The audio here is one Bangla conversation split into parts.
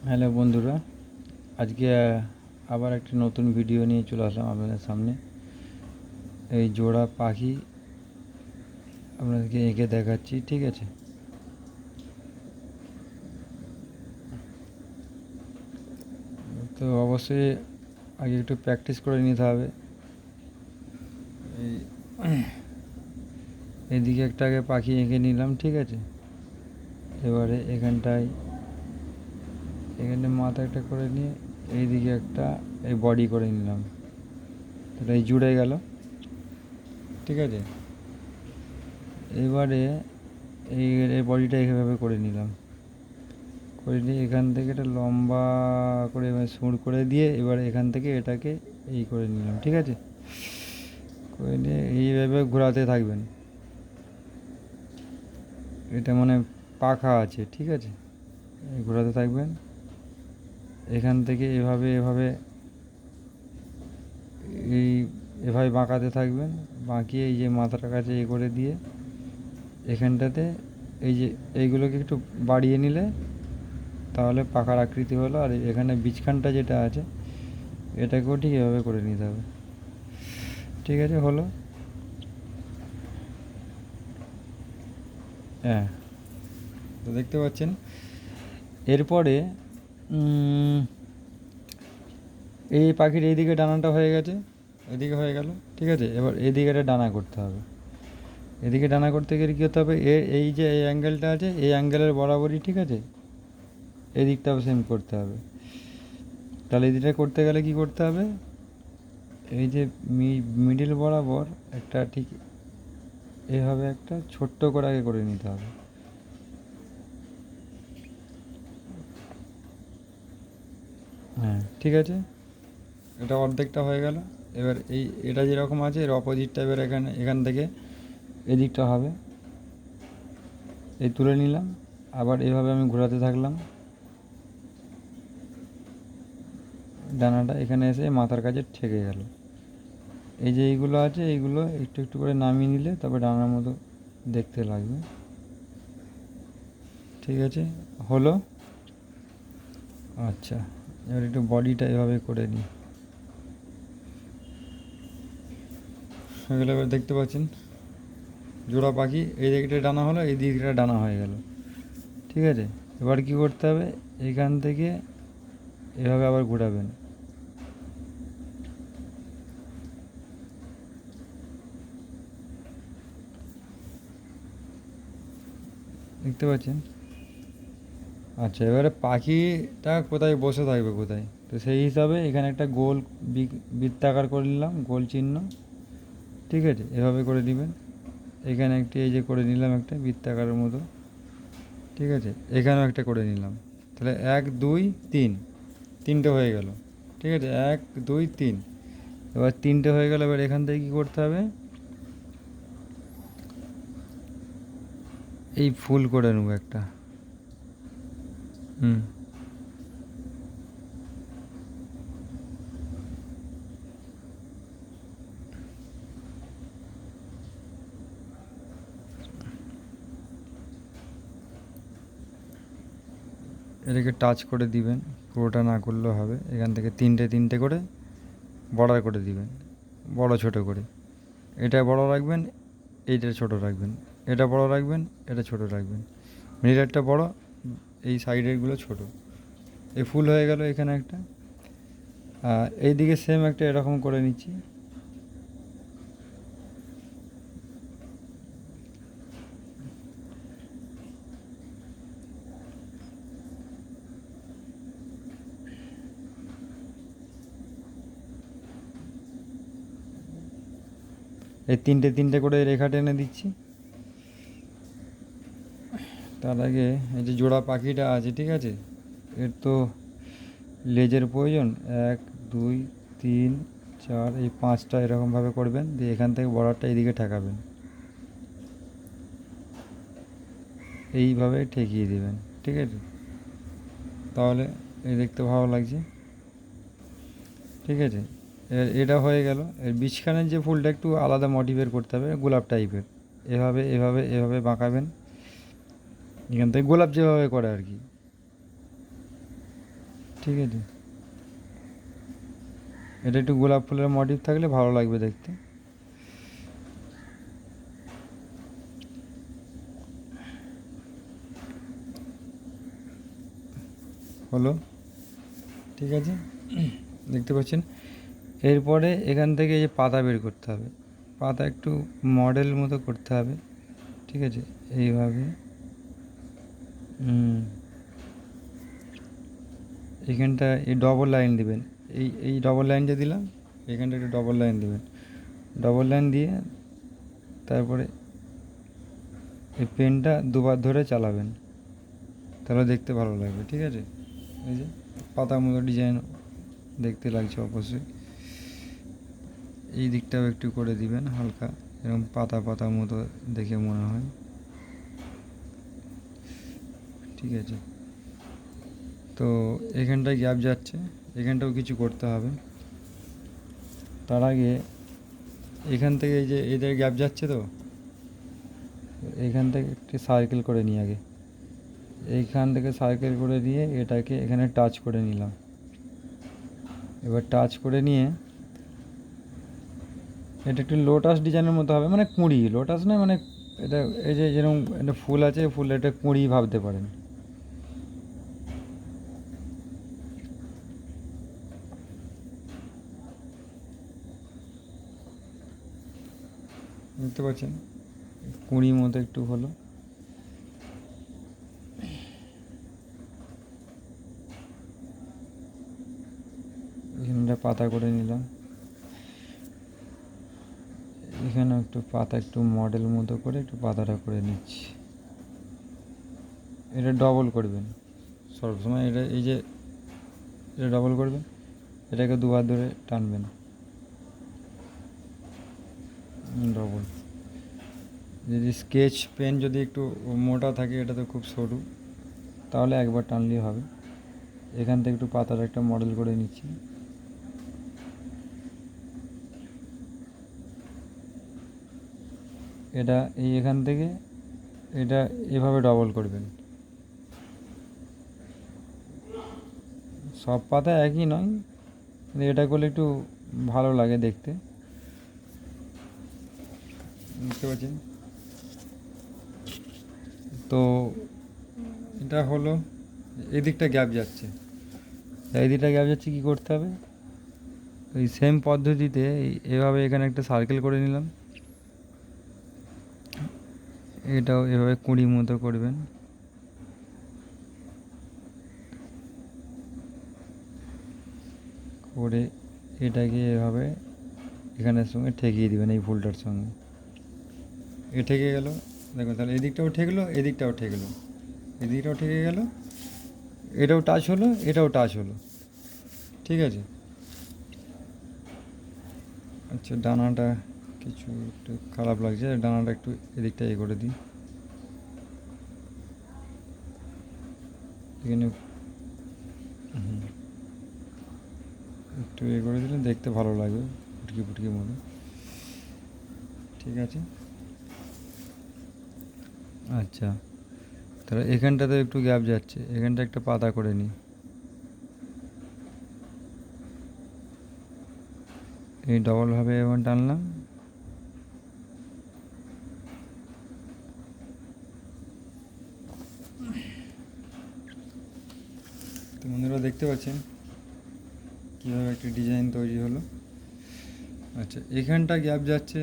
হ্যালো বন্ধুরা, আজকে আবার একটি নতুন ভিডিও নিয়ে চলে আসলাম আপনাদের সামনে। এই জোড়া পাখি আপনাদেরকে এঁকে দেখাচ্ছি, ঠিক আছে? তো অবশ্যই আগে একটু প্র্যাকটিস করে নিতে হবে। এই এদিকে একটা আগে পাখি এঁকে নিলাম, ঠিক আছে? এবারে এখানে মাথা একটা করে নিয়ে এইদিকে একটা এই বডি করে নিলাম, তাহলে এই জুড়ে গেল, ঠিক আছে? এবারে এই এই বডিটা এইভাবে করে নিলাম, করে নিয়ে এখান থেকে একটা লম্বা করে সুর করে দিয়ে এবার এখান থেকে এটাকে এই করে নিলাম, ঠিক আছে? করে নিয়ে এইভাবে ঘোরাতে থাকবেন। এটা মানে পাখা আছে, ঠিক আছে? ঘোরাতে থাকবেন এখান থেকে এভাবে এভাবে এই এভাবে বাঁকাতে থাকবেন, বাঁকিয়ে এই যে মাথাটার কাছে এ করে দিয়ে এখানটাতে এই যে এইগুলোকে একটু বাড়িয়ে নিলে তাহলে পাখার আকৃতি হলো। আর এখানে বীজখানটা যেটা আছে এটাকেও ঠিক এভাবে করে নিতে হবে, ঠিক আছে? হলো। হ্যাঁ, তো দেখতে পাচ্ছেন। এরপরে এই পাখির এইদিকে ডানাটা হয়ে গেছে, এদিকে হয়ে গেল, ঠিক আছে? এবার এদিকে একটা ডানা করতে হবে। এদিকে ডানা করতে গেলে কী করতে হবে, এই যে এই অ্যাঙ্গেলটা আছে এই অ্যাঙ্গেলের বরাবরই, ঠিক আছে? এদিকটাও সেম করতে হবে। তাহলে এদিকটা করতে গেলে কি করতে হবে, এই যে মিডিল বরাবর একটা ঠিক এভাবে একটা ছোট্ট করে আগে করে নিতে হবে। হ্যাঁ, ঠিক আছে, এটা অর্ধেকটা হয়ে গেল। এবার এটা যেরকম আছে এর অপোজিটটা এবার এখান থেকে এদিকটা হবে, এই তুলে নিলাম। আবার এভাবে আমি ঘোরাতে থাকলাম, ডানাটা এখানে এসে মাথার কাছে ঠেকে গেল। এই যে এইগুলো আছে এইগুলো একটু একটু করে নামিয়ে নিলে তবে ডানার মতো দেখতে লাগবে, ঠিক আছে? হলো। আচ্ছা, এবার একটু বডিটা এভাবে করে নিই। এগুলো এবার দেখতে পাচ্ছেন জোড়া পাখি, এই দিকটা ডানা হলো, এই দিকটা ডানা হয়ে গেল, ঠিক আছে? এবার কি করতে হবে, এখান থেকে এভাবে আবার ঘোরাবেন। দেখতে পাচ্ছেন? আচ্ছা, এবারে পাখিটা কোথায় বসে থাকবে কোথায়, তো সেই হিসাবে এখানে একটা গোল বৃত্তাকার করে নিলাম, গোল চিহ্ন, ঠিক আছে? এভাবে করে নেবেন। এখানে একটি এই যে করে নিলাম একটা বৃত্তাকারের মতো, ঠিক আছে? এখানেও একটা করে নিলাম। তাহলে 1 2 3, তিনটে হয়ে গেল, ঠিক আছে? 1 2 3, এবার তিনটে হয়ে গেল। এবার এখান থেকে কী করতে হবে, এই ফুল করে নেব একটা। হুম, এটাকে টাচ করে দিবেন, পুরোটা না করলেও হবে। এখান থেকে তিনটে তিনটে করে বর্ডার করে দিবেন, বড় ছোট করে। এটা বড় রাখবেন, এইটা ছোট রাখবেন, এটা বড় রাখবেন, এটা ছোট রাখবেন, মিডিলেরটা বড়, এই সাইডেরগুলো ছোট। এই ফুল হয়ে গেল এখানে একটা। এই দিকে সেম একটা এরকম করে নিচ্ছি। এই তিনটে তিনটে করে রেখা টেনে দিচ্ছি। তার আগে এই যে জোড়া পাখিটা আছে, ঠিক আছে? এর তো লেজের প্রয়োজন, 1 2 3 4, এই 5টা এরকমভাবে করবেন, দিয়ে এখান থেকে বর্ডারটা এইদিকে ঠেকাবেন, এইভাবে ঠেকিয়ে দেবেন, ঠিক আছে? তাহলে এই দেখতে ভালো লাগছে, ঠিক আছে? এটা হয়ে গেল। এর বীজখানের যে ফুলটা একটু আলাদা মোটিভের করতে হবে, গোলাপ টাইপের। এভাবে এভাবে এভাবে বাঁকাবেন, এখান থেকে গোলাপ যেভাবে করে আর কি। ঠিক আছে, এটা একটু গোলাপ ফুলের মোটিভ থাকলে ভালো লাগবে দেখতে। হলো, ঠিক আছে, দেখতে পাচ্ছেন। এরপরে এখান থেকে এই যে পাতা বের করতে হবে, পাতা একটু মডেল মতো করতে হবে, ঠিক আছে, এইভাবে। এখানটা এই ডবল লাইন দিবেন, এই ডবল লাইন যে দিলাম, এখানটা একটু ডবল লাইন দিবেন, ডবল লাইন দিয়ে তারপরে এই পেনটা দুবার ধরে চালাবেন, তাহলে দেখতে ভালো লাগবে, ঠিক আছে। এই যে পাতা মতো ডিজাইন দেখতে লাগছে অবশ্যই। এই দিকটাও একটু করে দিবেন হালকা, এরকম পাতা পাতা মতো দেখে মনে হয়, ঠিক আছে। তো এখানটায় গ্যাপ যাচ্ছে, এখানটাও কিছু করতে হবে। তার আগে এখান থেকে এই যে এদের গ্যাপ যাচ্ছে, তো এইখান থেকে একটি সার্কেল করে নিই আগে, এইখান থেকে সার্কেল করে দিয়ে এটাকে এখানে টাচ করে নিলাম। এবার টাচ করে নিয়ে এটা একটু লোটাস ডিজাইনের মতো হবে, মানে কুঁড়ি, লোটাস নয়, মানে এটা এই যে যেরকম একটা ফুল আছে, ফুল এটা কুঁড়ি ভাবতে পারেন। বুঝতে পারছেন, কুঁড়ি মতো একটু হলো। এখানে পাতা করে নিলাম, এখানে একটু পাতা একটু মডেল মতো করে একটু পাতাটা করে নিচ্ছি। এটা ডবল করবেন সবসময়, এটা এই যে এটা ডবল করবেন, এটাকে দুবার ধরে টানবেন, ডবল। যদি স্কেচ পেন যদি একটু মোটা থাকে, এটা তো খুব সরু, তাহলে একবার টানলেই হবে। এখান থেকে একটু পাতার একটা মডেল করে নিচ্ছি, এটা এই এখান থেকে এটা এভাবে ডবল করবেন। সব পাতা একই নয়, কিন্তু এটা করলে একটু ভালো লাগে দেখতে, বুঝতে পারছেন। তো এটা হলো, এদিকটা গ্যাপ যাচ্ছে, এই দিকটা গ্যাপ যাচ্ছে, কী করতে হবে, ওই সেম পদ্ধতিতে এভাবে এখানে একটা সার্কেল করে নিলাম, এটাও এভাবে কুঁড়ি মতো করবেন, করে এটাকে এভাবে এখানের সঙ্গে ঠেকিয়ে দেবেন, এই ফুলটার সঙ্গে এ ঠেকে গেল। দেখুন তাহলে এদিকটাও ঠেকলো, এদিকটাও ঠেকলো, এদিকটাও ঠেকে গেল, এটাও টাচ হলো, এটাও টাচ হলো, ঠিক আছে। আচ্ছা, ডানাটা কিছু একটু খারাপ লাগছে, ডানাটা একটু এদিকটা এ করে দিই, এখানে একটু এ করে দিলে দেখতে ভালো লাগবে, ফুটকি ফুটকি মতো, ঠিক আছে। আচ্ছা, তাহলে এখানটাতে একটু গ্যাপ যাচ্ছে, এখানটা একটা পাতা করে নিই, এই ডবলভাবে এবার টানলাম, তো বন্ধুরা দেখতে পাচ্ছেন কীভাবে একটা ডিজাইন তৈরি হলো। আচ্ছা, এখানটা গ্যাপ যাচ্ছে,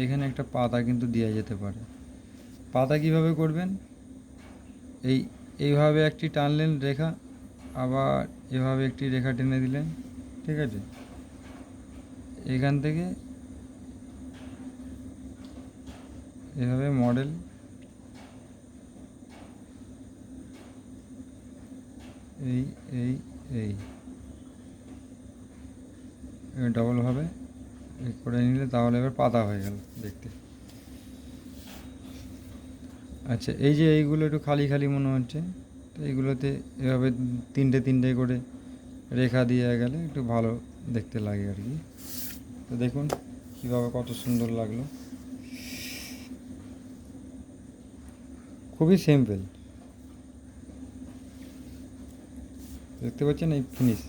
এখানে একটা পাতা কিন্তু দেওয়া যেতে পারে। পাতা কিভাবে করবেন, এইভাবে একটি টানলেন রেখা, আবার এভাবে একটি রেখা টেনে দিলেন, ঠিক আছে। এখান থেকে এভাবে মডেল, এই এই এই ডবলভাবে করে নিলে তাহলে এবার পাতা হয়ে গেল দেখতে। আচ্ছা, এই যে এইগুলো একটু খালি খালি মনে হচ্ছে, তো এইগুলোতে এভাবে তিনটে তিনটে করে রেখা দিয়ে গেলে একটু ভালো দেখতে লাগে আর কি। তো দেখুন কীভাবে কত সুন্দর লাগলো, খুবই সিম্পল। দেখতে পাচ্ছেন এই ফিনিশ।